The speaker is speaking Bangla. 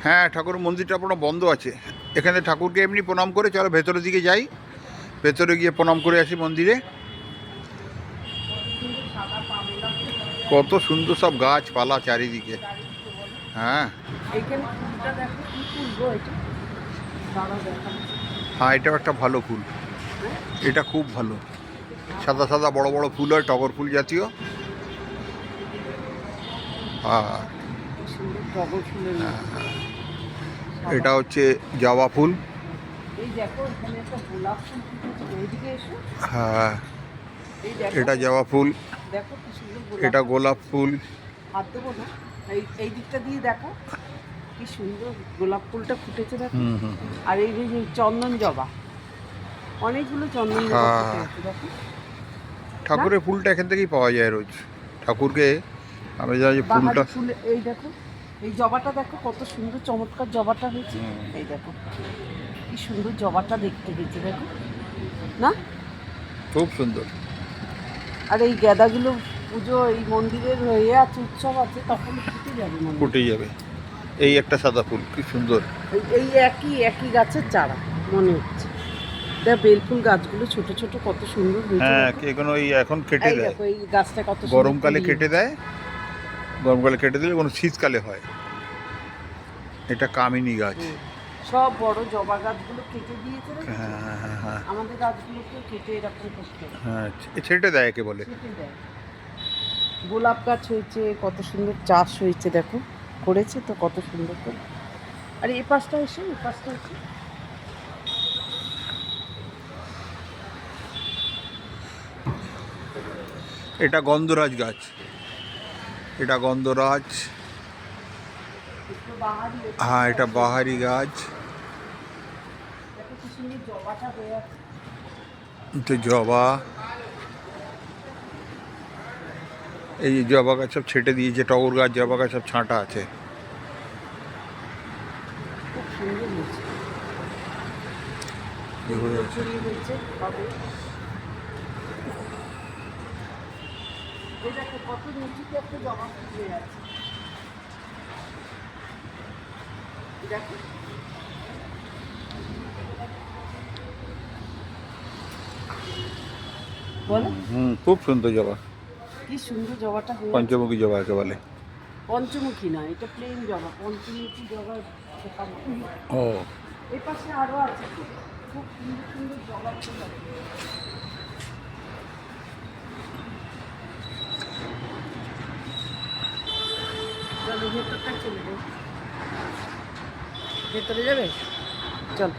হ্যাঁ, ঠাকুর মন্দিরটা পুরো বন্ধ আছে। এখানে ঠাকুরকে এমনি প্রণাম করে চলো ভেতরের দিকে যাই, ভেতরে গিয়ে প্রণাম করে আসি মন্দিরে। কত সুন্দর সব গাছপালা চারিদিকে। হ্যাঁ হ্যাঁ, এটাও একটা ভালো ফুল, এটা খুব ভালো। সাদা সাদা বড় বড় ফুল হয়, টগর ফুল জাতীয়। আর এটা হচ্ছে জবা ফুল। হ্যাঁ, এটা জবা ফুল, এটা গোলাপ ফুল। এই দিকটা দিয়ে দেখো কি সুন্দর গোলাপ ফুলটা ফুটেছে দেখো। আর এই যে চন্দন জবা, অনেকগুলো চন্দন জবা ফুটেছে দেখো। ঠাকুরের ফুলটা এখান থেকেই পাওয়া যায় রোজ। ঠাকুরকে আমি জানি ফুলটা, এই দেখো এই জবাটা দেখো কত সুন্দর চমৎকার জবাটা হয়েছে। এই দেখো কি সুন্দর জবাটা দেখতে হয়েছে দেখো না, খুব সুন্দর। আর এই গাঁদাগুলো পুজো এই মন্দিরের হয়ে আছে, উৎসব আছে, তখন ফুটে যাবে, ফুটে যাবে। এই একটা সাদা ফুল কি সুন্দর, এই একই গাছের চারা মনে হচ্ছে। দেখ বেলফুল গাছগুলো ছোট ছোট কত সুন্দর হয়েছে। হ্যাঁ, এগুলো এই এখন কেটে দেয়, এই গাছটা কত গরমকালে কেটে দেয়, গরমকালে কেটে দিলে কোনো শীতকালে হয়। এটা কামিনী গাছ। সব বড় জবা গাছগুলো কেটে দিয়েছে। হ্যাঁ হ্যাঁ হ্যাঁ, আমাদের গাছগুলোকে কেটে এরকম করতে হ্যাঁ ছেটে দেয় একে বলে। গোলাপ গাছ হয়েছে, কত সুন্দর চাষ হয়েছে দেখো, করেছে তো কত সুন্দর করে। আর এই পাশটা এসে এটা গন্ধরাজ গাছ, এটা গন্ধরাজ। হ্যাঁ, এটা বাহারি গাছ। এটা জবা, এই জবা গাছ সব ছেটে দিয়েছে, টগর গাছ জবা গাছ সব ছাঁটা আছে। কত নিচুতে একটা জবা ফুল আছে দেখো। বলো খুব সুন্দর জবা, কি সুন্দর জবাটা। পঞ্চমুখী জবা একে বলে। পঞ্চমুখী না, এটা প্লেন জবা, পঞ্চমুখী জবা। ও, এই পাশে আরো আছে খুব সুন্দর সুন্দর জবা ফুল আছে। চলো ভেতরটা চলবে, ভেতরে যাবে চল।